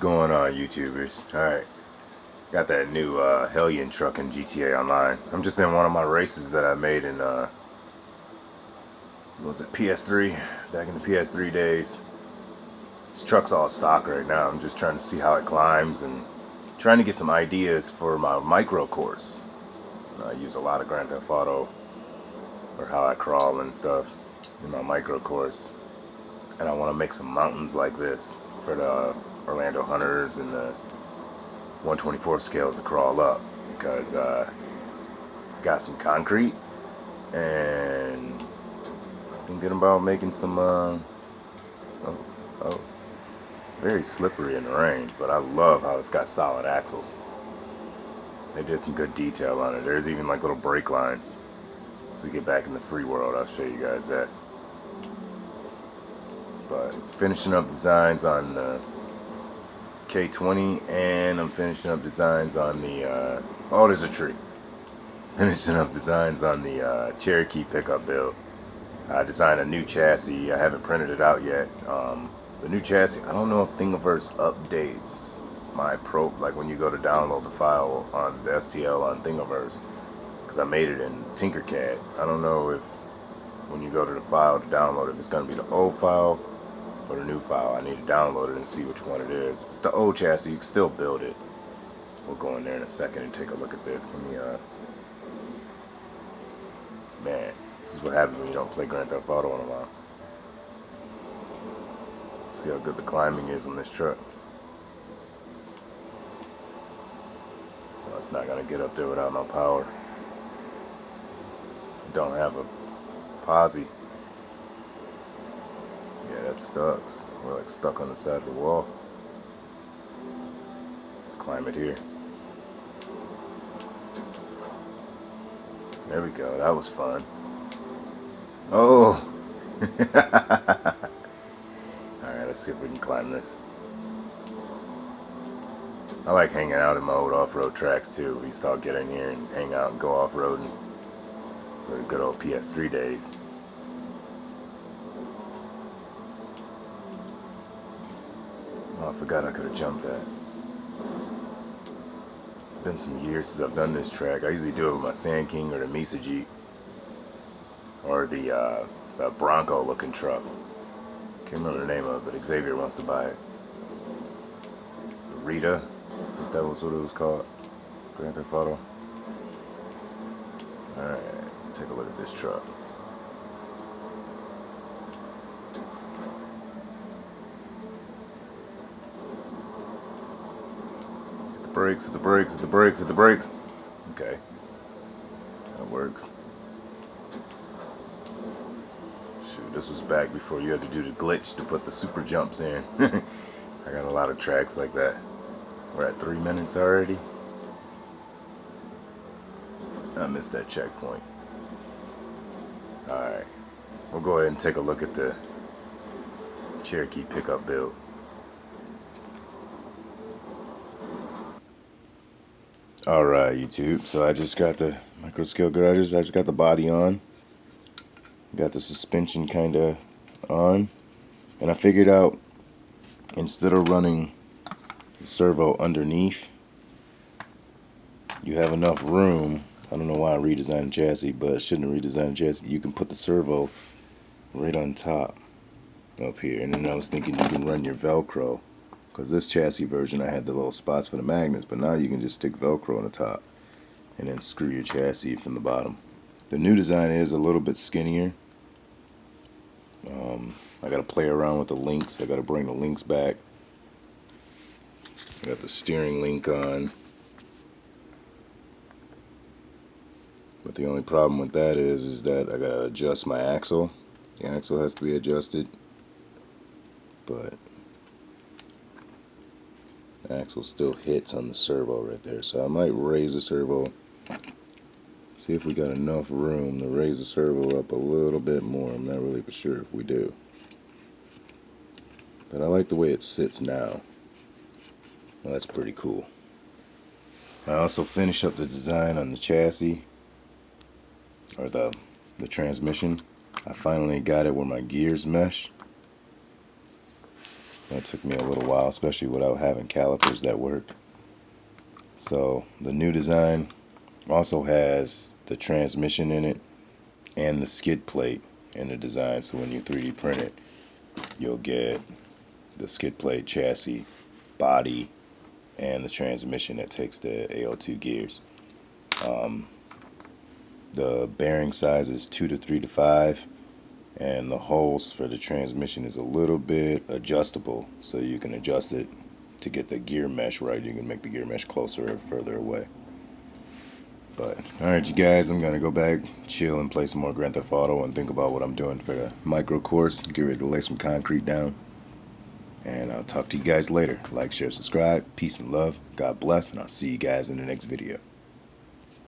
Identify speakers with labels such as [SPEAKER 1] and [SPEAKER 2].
[SPEAKER 1] Going on, YouTubers? Alright, got that new Hellion truck in GTA Online. I'm just in one of my races that I made in, what was it, PS3? Back in the PS3 days. This truck's all stock right now. I'm just trying to see how it climbs and trying to get some ideas for my micro course. I use a lot of Grand Theft Auto for how I crawl and stuff in my micro course. And I want to make some mountains like this for the Orlando Hunters and the 124 scales to crawl up, because got some concrete and thinking about making some very slippery in the rain, but I love how it's got solid axles. They did some good detail on it. There's even like little brake lines. So we get back in the free world, I'll show you guys that. But finishing up designs on the K20, and I'm finishing up designs on the oh, there's a tree. Finishing up designs on the Cherokee pickup build. I designed a new chassis. I haven't printed it out yet. The new chassis, I don't know if Thingiverse updates my like when you go to download the file on the STL on Thingiverse, because I made it in Tinkercad. I don't know if when you go to the file to download it, if it's going to be the old file or the new file. I need to download it and see which one it is. If it's the old chassis, you can still build it. We'll go in there in a second and take a look at this. Let me, man, this is what happens when you don't play Grand Theft Auto in a while. See how good the climbing is on this truck. Well, it's not gonna get up there without no power. Don't have a posse. Yeah, that stucks. We're like stuck on the side of the wall. Let's climb it here. There we go. That was fun. Oh! Alright, let's see if we can climb this. I like hanging out in my old off-road tracks too. We used to all get in here and hang out and go off-roading. So the good old PS3 days. Oh, I forgot I could have jumped that. It's been some years since I've done this track. I usually do it with my Sand King or the Mesa Jeep. Or the Bronco looking truck. Can't remember the name of it, but Xavier wants to buy it. Rita, I think that was what it was called. Grand Theft Auto. Alright, let's take a look at this truck. Hit the brakes, hit the brakes, hit the brakes, hit the brakes. Okay. That works. Shoot, this was back before you had to do the glitch to put the super jumps in. I got a lot of tracks like that. We're at 3 minutes already. I missed that checkpoint. Alright. We'll go ahead and take a look at the Cherokee pickup build. Alright, YouTube. So I just got the micro scale garages. I just got the body on. Got the suspension kind of on. And I figured out, instead of running the servo underneath, you have enough room. I don't know why I redesigned the chassis, but I shouldn't have redesigned the chassis. You can put the servo right on top up here. And then I was thinking you can run your Velcro, because this chassis version I had the little spots for the magnets, but now you can just stick Velcro on the top and then screw your chassis from the bottom. The new design is a little bit skinnier. I gotta play around with the links. I gotta bring the links back. I got the steering link on. But the only problem with that is that I gotta adjust my axle. The axle has to be adjusted. But the axle still hits on the servo right there. So I might raise the servo. See if we got enough room to raise the servo up a little bit more. I'm not really for sure if we do. But I like the way it sits now. Well, that's pretty cool. I also finished up the design on the chassis, or the transmission. I finally got it where my gears mesh. That took me a little while, especially without having calipers that work. So the new design also has the transmission in it and the skid plate in the design. So when you 3D print it, you'll get the skid plate, chassis, body, and the transmission that takes the AO2 gears. The bearing size is 2 to 3 to 5, and the holes for the transmission is a little bit adjustable, so you can adjust it to get the gear mesh right. You can make the gear mesh closer or further away. But alright, you guys, I'm gonna go back, chill, and play some more Grand Theft Auto and think about what I'm doing for the micro course. Get ready to lay some concrete down. And I'll talk to you guys later. Like, share, subscribe. Peace and love. God bless, and I'll see you guys in the next video.